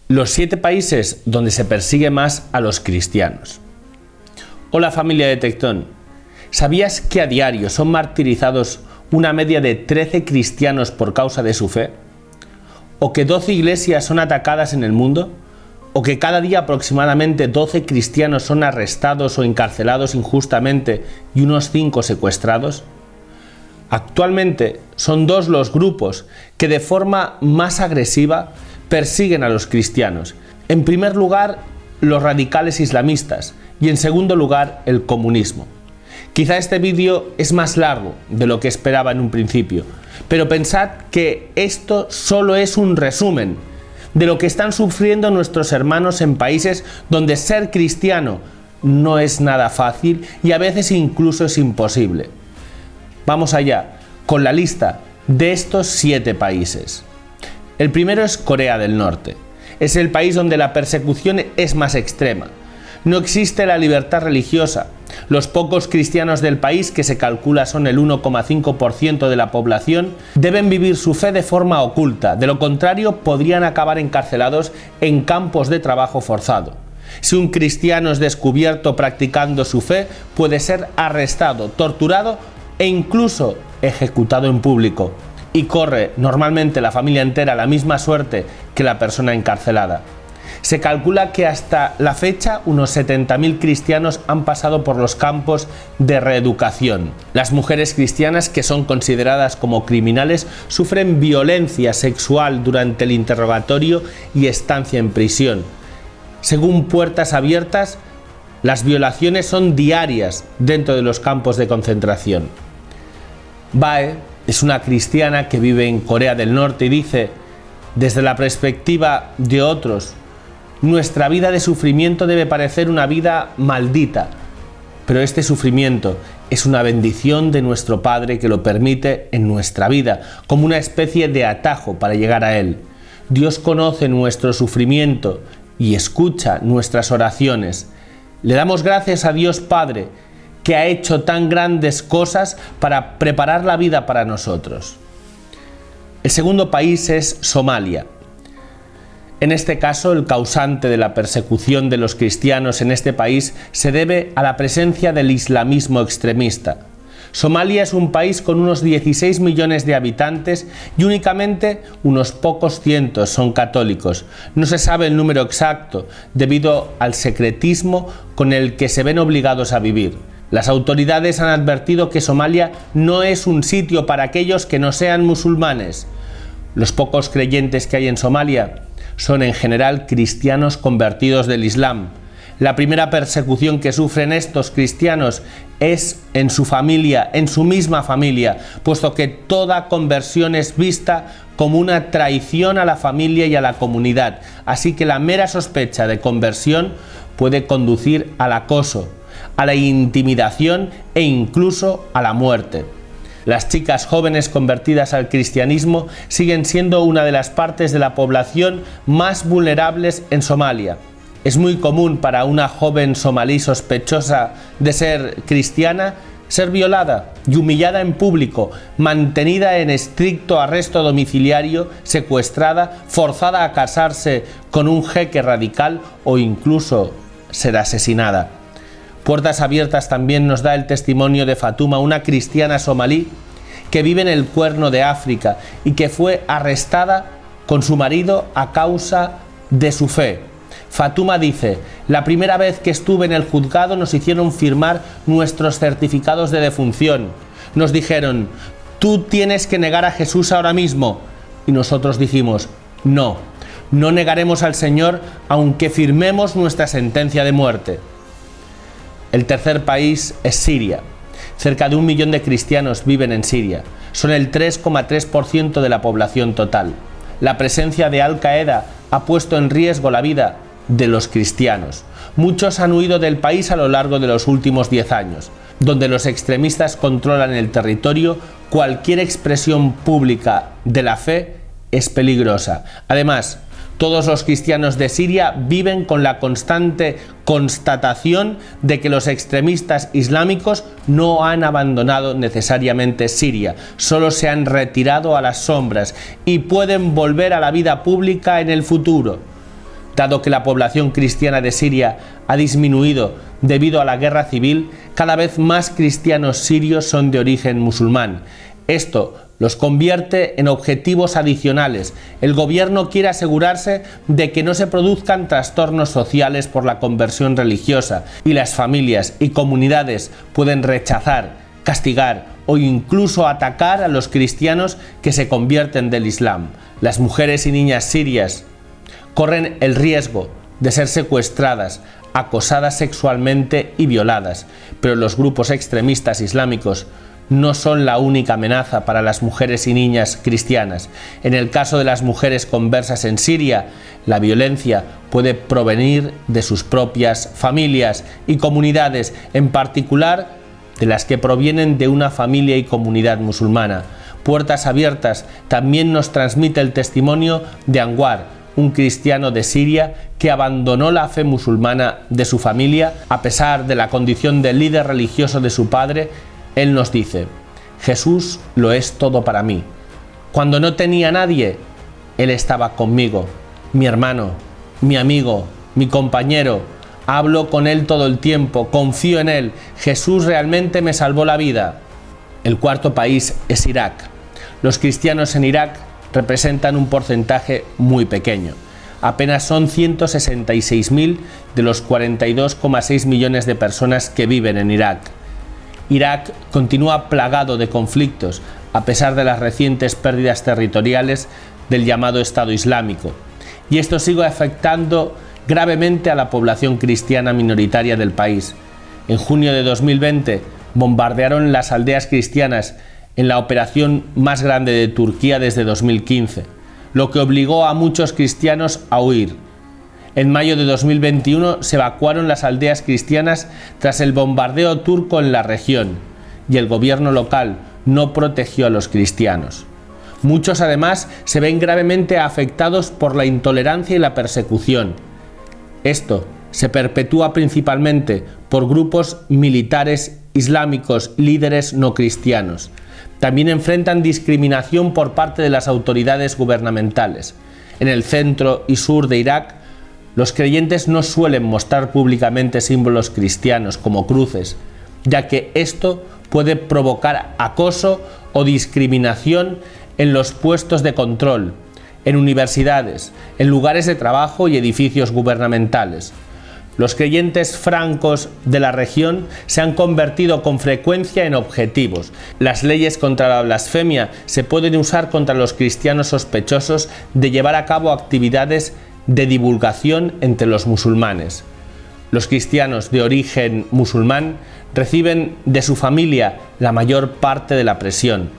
Los 7 países donde se persigue más a los cristianos. Hola familia de Tectón. ¿Sabías que a diario son martirizados una media de 13 cristianos por causa de su fe? ¿O que 12 iglesias son atacadas en el mundo? ¿O que cada día aproximadamente 12 cristianos son arrestados o encarcelados injustamente y unos 5 secuestrados? Actualmente son 2 los grupos que de forma más agresiva persiguen a los cristianos. En primer lugar, los radicales islamistas y en segundo lugar, el comunismo. Quizá este vídeo es más largo de lo que esperaba en un principio, pero pensad que esto solo es un resumen de lo que están sufriendo nuestros hermanos en países donde ser cristiano no es nada fácil y a veces incluso es imposible. Vamos allá con la lista de estos 7 países. El primero es Corea del Norte. Es el país donde la persecución es más extrema. No existe la libertad religiosa. Los pocos cristianos del país, que se calcula son el 1,5% de la población, deben vivir su fe de forma oculta. De lo contrario, podrían acabar encarcelados en campos de trabajo forzado. Si un cristiano es descubierto practicando su fe, puede ser arrestado, torturado e incluso ejecutado en público. Y corre normalmente la familia entera la misma suerte que la persona encarcelada. Se calcula que hasta la fecha unos 70.000 cristianos han pasado por los campos de reeducación. Las mujeres cristianas, que son consideradas como criminales, sufren violencia sexual durante el interrogatorio y estancia en prisión. Según Puertas Abiertas, las violaciones son diarias dentro de los campos de concentración. Bae es una cristiana que vive en Corea del Norte y dice: desde la perspectiva de otros, nuestra vida de sufrimiento debe parecer una vida maldita, pero este sufrimiento es una bendición de nuestro Padre que lo permite en nuestra vida, como una especie de atajo para llegar a Él. Dios conoce nuestro sufrimiento y escucha nuestras oraciones. Le damos gracias a Dios Padre, que ha hecho tan grandes cosas para preparar la vida para nosotros. El segundo país es Somalia. En este caso, el causante de la persecución de los cristianos en este país se debe a la presencia del islamismo extremista. Somalia es un país con unos 16 millones de habitantes y únicamente unos pocos cientos son católicos. No se sabe el número exacto debido al secretismo con el que se ven obligados a vivir. Las autoridades han advertido que Somalia no es un sitio para aquellos que no sean musulmanes. Los pocos creyentes que hay en Somalia son en general cristianos convertidos del Islam. La primera persecución que sufren estos cristianos es en su familia, en su misma familia, puesto que toda conversión es vista como una traición a la familia y a la comunidad. Así que la mera sospecha de conversión puede conducir al acoso, a la intimidación e incluso a la muerte. Las chicas jóvenes convertidas al cristianismo siguen siendo una de las partes de la población más vulnerables en Somalia. Es muy común para una joven somalí sospechosa de ser cristiana ser violada y humillada en público, mantenida en estricto arresto domiciliario, secuestrada, forzada a casarse con un jeque radical o incluso ser asesinada. Puertas Abiertas también nos da el testimonio de Fatuma, una cristiana somalí que vive en el Cuerno de África y que fue arrestada con su marido a causa de su fe. Fatuma dice: la primera vez que estuve en el juzgado nos hicieron firmar nuestros certificados de defunción. Nos dijeron: tú tienes que negar a Jesús ahora mismo. Y nosotros dijimos: no negaremos al Señor aunque firmemos nuestra sentencia de muerte. El tercer país es Siria. Cerca de 1 millón de cristianos viven en Siria. Son el 3,3% de la población total. La presencia de Al-Qaeda ha puesto en riesgo la vida de los cristianos. Muchos han huido del país a lo largo de los últimos 10 años. Donde los extremistas controlan el territorio, cualquier expresión pública de la fe es peligrosa. Además, todos los cristianos de Siria viven con la constante constatación de que los extremistas islámicos no han abandonado necesariamente Siria, solo se han retirado a las sombras y pueden volver a la vida pública en el futuro. Dado que la población cristiana de Siria ha disminuido debido a la guerra civil, cada vez más cristianos sirios son de origen musulmán. Esto los convierte en objetivos adicionales. El gobierno quiere asegurarse de que no se produzcan trastornos sociales por la conversión religiosa, y las familias y comunidades pueden rechazar, castigar o incluso atacar a los cristianos que se convierten del Islam. Las mujeres y niñas sirias corren el riesgo de ser secuestradas, acosadas sexualmente y violadas, pero los grupos extremistas islámicos no son la única amenaza para las mujeres y niñas cristianas. En el caso de las mujeres conversas en Siria, la violencia puede provenir de sus propias familias y comunidades, en particular de las que provienen de una familia y comunidad musulmana. Puertas Abiertas también nos transmite el testimonio de Anwar, un cristiano de Siria que abandonó la fe musulmana de su familia a pesar de la condición de líder religioso de su padre. Él nos dice: Jesús lo es todo para mí. Cuando no tenía nadie, Él estaba conmigo, mi hermano, mi amigo, mi compañero. Hablo con Él todo el tiempo, confío en Él. Jesús realmente me salvó la vida. El cuarto país es Irak. Los cristianos en Irak representan un porcentaje muy pequeño. Apenas son 166.000 de los 42,6 millones de personas que viven en Irak. Irak continúa plagado de conflictos, a pesar de las recientes pérdidas territoriales del llamado Estado Islámico. Y esto sigue afectando gravemente a la población cristiana minoritaria del país. En junio de 2020 bombardearon las aldeas cristianas en la operación más grande de Turquía desde 2015, lo que obligó a muchos cristianos a huir. En mayo de 2021 se evacuaron las aldeas cristianas tras el bombardeo turco en la región, y el gobierno local no protegió a los cristianos. Muchos además se ven gravemente afectados por la intolerancia y la persecución. Esto se perpetúa principalmente por grupos militares islámicos, líderes no cristianos. También enfrentan discriminación por parte de las autoridades gubernamentales. En el centro y sur de Irak, los creyentes no suelen mostrar públicamente símbolos cristianos como cruces, ya que esto puede provocar acoso o discriminación en los puestos de control, en universidades, en lugares de trabajo y edificios gubernamentales. Los creyentes francos de la región se han convertido con frecuencia en objetivos. Las leyes contra la blasfemia se pueden usar contra los cristianos sospechosos de llevar a cabo actividades de divulgación entre los musulmanes. Los cristianos de origen musulmán reciben de su familia la mayor parte de la presión.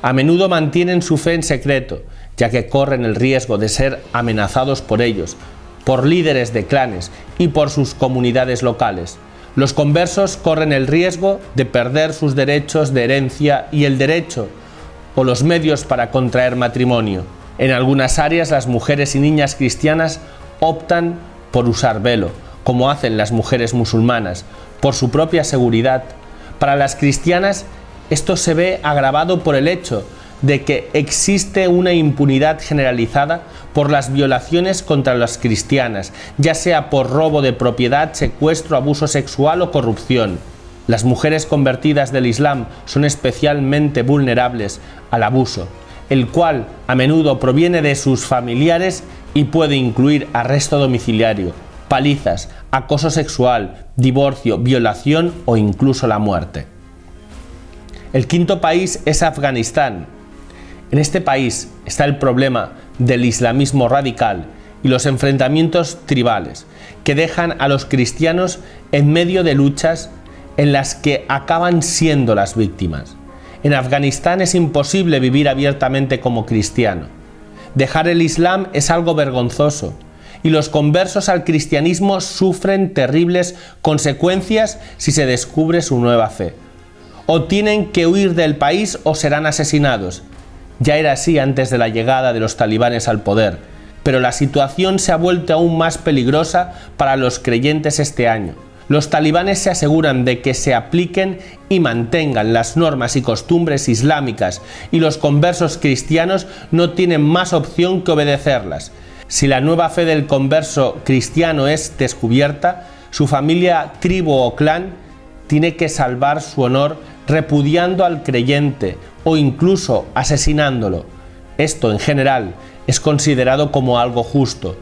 A menudo mantienen su fe en secreto, ya que corren el riesgo de ser amenazados por ellos, por líderes de clanes y por sus comunidades locales. Los conversos corren el riesgo de perder sus derechos de herencia y el derecho o los medios para contraer matrimonio. En algunas áreas las mujeres y niñas cristianas optan por usar velo, como hacen las mujeres musulmanas, por su propia seguridad. Para las cristianas esto se ve agravado por el hecho de que existe una impunidad generalizada por las violaciones contra las cristianas, ya sea por robo de propiedad, secuestro, abuso sexual o corrupción. Las mujeres convertidas del Islam son especialmente vulnerables al abuso, el cual a menudo proviene de sus familiares y puede incluir arresto domiciliario, palizas, acoso sexual, divorcio, violación o incluso la muerte. El quinto país es Afganistán. En este país está el problema del islamismo radical y los enfrentamientos tribales, que dejan a los cristianos en medio de luchas en las que acaban siendo las víctimas. En Afganistán es imposible vivir abiertamente como cristiano. Dejar el Islam es algo vergonzoso, y los conversos al cristianismo sufren terribles consecuencias si se descubre su nueva fe. O tienen que huir del país o serán asesinados. Ya era así antes de la llegada de los talibanes al poder, pero la situación se ha vuelto aún más peligrosa para los creyentes este año. Los talibanes se aseguran de que se apliquen y mantengan las normas y costumbres islámicas, y los conversos cristianos no tienen más opción que obedecerlas. Si la nueva fe del converso cristiano es descubierta, su familia, tribu o clan tiene que salvar su honor repudiando al creyente o incluso asesinándolo. Esto, en general, es considerado como algo justo.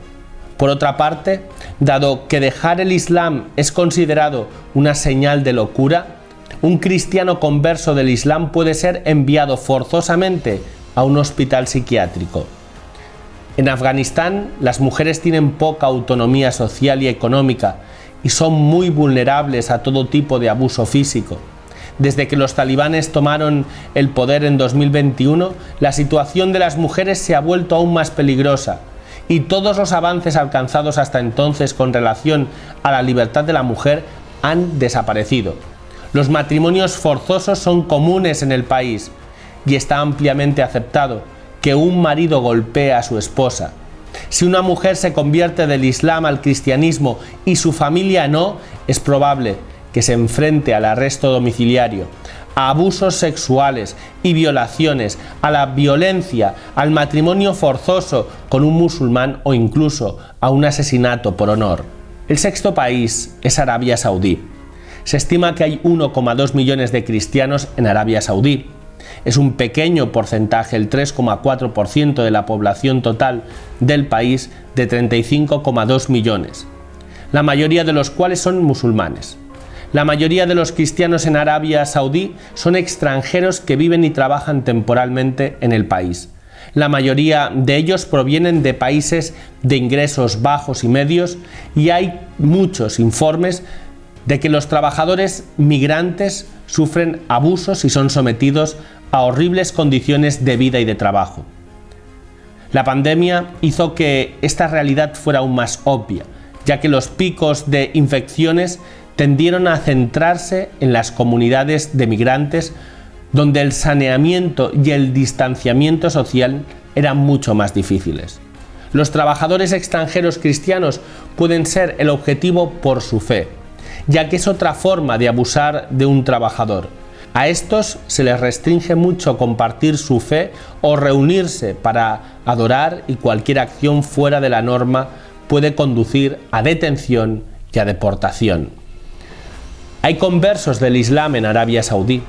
Por otra parte, dado que dejar el Islam es considerado una señal de locura, un cristiano converso del Islam puede ser enviado forzosamente a un hospital psiquiátrico. En Afganistán, las mujeres tienen poca autonomía social y económica y son muy vulnerables a todo tipo de abuso físico. Desde que los talibanes tomaron el poder en 2021, la situación de las mujeres se ha vuelto aún más peligrosa y todos los avances alcanzados hasta entonces con relación a la libertad de la mujer han desaparecido. Los matrimonios forzosos son comunes en el país y está ampliamente aceptado que un marido golpee a su esposa. Si una mujer se convierte del Islam al cristianismo y su familia no, es probable que se enfrente al arresto domiciliario, a abusos sexuales y violaciones, a la violencia, al matrimonio forzoso con un musulmán o incluso a un asesinato por honor. El sexto país es Arabia Saudí. Se estima que hay 1,2 millones de cristianos en Arabia Saudí. Es un pequeño porcentaje, el 3,4% de la población total del país de 35,2 millones, la mayoría de los cuales son musulmanes. La mayoría de los cristianos en Arabia Saudí son extranjeros que viven y trabajan temporalmente en el país. La mayoría de ellos provienen de países de ingresos bajos y medios y hay muchos informes de que los trabajadores migrantes sufren abusos y son sometidos a horribles condiciones de vida y de trabajo. La pandemia hizo que esta realidad fuera aún más obvia, ya que los picos de infecciones tendieron a centrarse en las comunidades de migrantes, donde el saneamiento y el distanciamiento social eran mucho más difíciles. Los trabajadores extranjeros cristianos pueden ser el objetivo por su fe, ya que es otra forma de abusar de un trabajador. A estos se les restringe mucho compartir su fe o reunirse para adorar, y cualquier acción fuera de la norma puede conducir a detención y a deportación. Hay conversos del Islam en Arabia Saudí.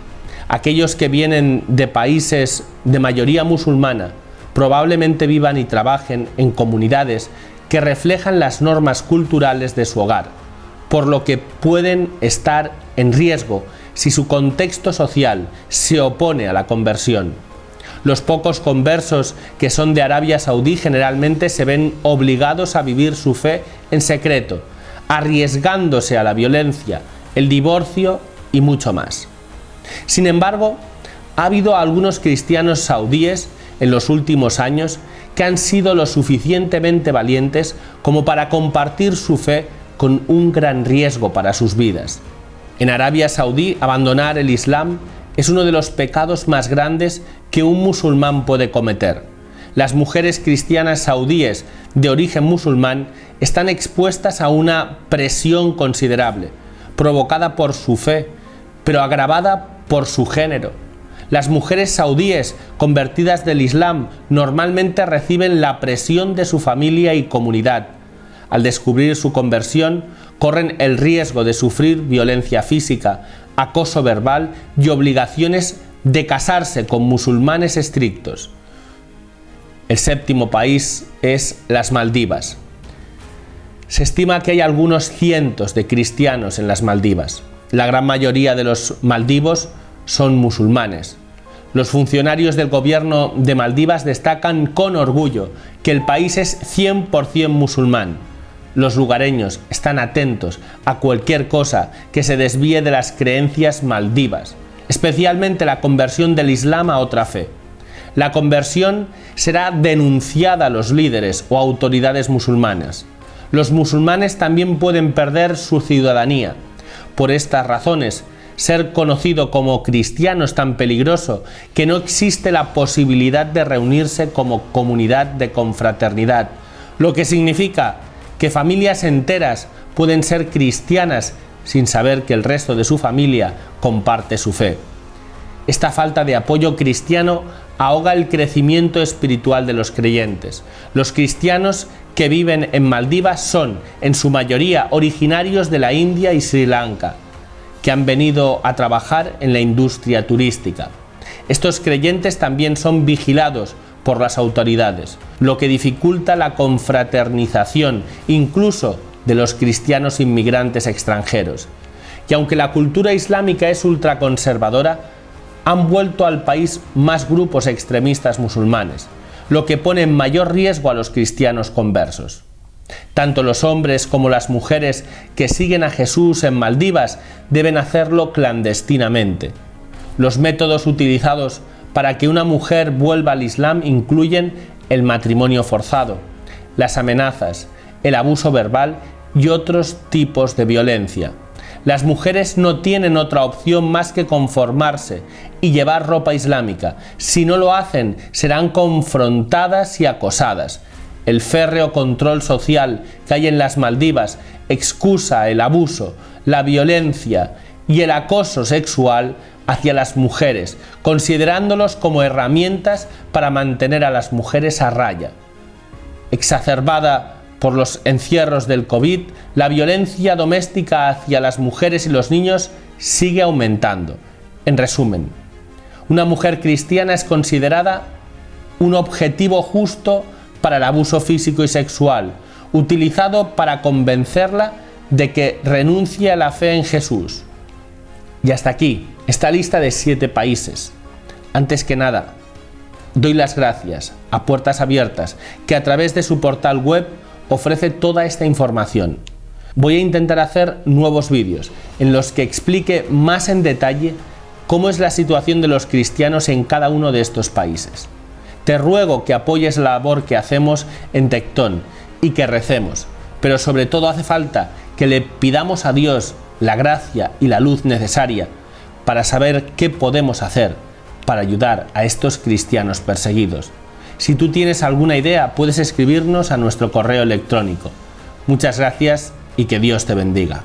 Aquellos que vienen de países de mayoría musulmana probablemente vivan y trabajen en comunidades que reflejan las normas culturales de su hogar, por lo que pueden estar en riesgo si su contexto social se opone a la conversión. Los pocos conversos que son de Arabia Saudí generalmente se ven obligados a vivir su fe en secreto, arriesgándose a la violencia, el divorcio y mucho más. Sin embargo, ha habido algunos cristianos saudíes en los últimos años que han sido lo suficientemente valientes como para compartir su fe con un gran riesgo para sus vidas. En Arabia Saudí, abandonar el Islam es uno de los pecados más grandes que un musulmán puede cometer. Las mujeres cristianas saudíes de origen musulmán están expuestas a una presión considerable, provocada por su fe, pero agravada por su género. Las mujeres saudíes convertidas del Islam normalmente reciben la presión de su familia y comunidad. Al descubrir su conversión, corren el riesgo de sufrir violencia física, acoso verbal y obligaciones de casarse con musulmanes estrictos. El séptimo país es las Maldivas. Se estima que hay algunos cientos de cristianos en las Maldivas. La gran mayoría de los maldivos son musulmanes. Los funcionarios del gobierno de Maldivas destacan con orgullo que el país es 100% musulmán. Los lugareños están atentos a cualquier cosa que se desvíe de las creencias maldivas, especialmente la conversión del Islam a otra fe. La conversión será denunciada a los líderes o autoridades musulmanas. Los musulmanes también pueden perder su ciudadanía. Por estas razones, ser conocido como cristiano es tan peligroso que no existe la posibilidad de reunirse como comunidad de confraternidad, lo que significa que familias enteras pueden ser cristianas sin saber que el resto de su familia comparte su fe. Esta falta de apoyo cristiano ahoga el crecimiento espiritual de los creyentes. Los cristianos que viven en Maldivas son, en su mayoría, originarios de la India y Sri Lanka, que han venido a trabajar en la industria turística. Estos creyentes también son vigilados por las autoridades, lo que dificulta la confraternización, incluso de los cristianos inmigrantes extranjeros. Y aunque la cultura islámica es ultraconservadora, han vuelto al país más grupos extremistas musulmanes, lo que pone en mayor riesgo a los cristianos conversos. Tanto los hombres como las mujeres que siguen a Jesús en Maldivas deben hacerlo clandestinamente. Los métodos utilizados para que una mujer vuelva al Islam incluyen el matrimonio forzado, las amenazas, el abuso verbal y otros tipos de violencia. Las mujeres no tienen otra opción más que conformarse y llevar ropa islámica. Si no lo hacen, serán confrontadas y acosadas. El férreo control social que hay en las Maldivas excusa el abuso, la violencia y el acoso sexual hacia las mujeres, considerándolos como herramientas para mantener a las mujeres a raya. Exacerbada por los encierros del COVID, la violencia doméstica hacia las mujeres y los niños sigue aumentando. En resumen, una mujer cristiana es considerada un objetivo justo para el abuso físico y sexual, utilizado para convencerla de que renuncie a la fe en Jesús. Y hasta aquí esta lista de 7 países. Antes que nada, doy las gracias a Puertas Abiertas, que a través de su portal web ofrece toda esta información. Voy a intentar hacer nuevos vídeos en los que explique más en detalle cómo es la situación de los cristianos en cada uno de estos países. Te ruego que apoyes la labor que hacemos en Tectón y que recemos, pero sobre todo hace falta que le pidamos a Dios la gracia y la luz necesaria para saber qué podemos hacer para ayudar a estos cristianos perseguidos. Si tú tienes alguna idea, puedes escribirnos a nuestro correo electrónico. Muchas gracias y que Dios te bendiga.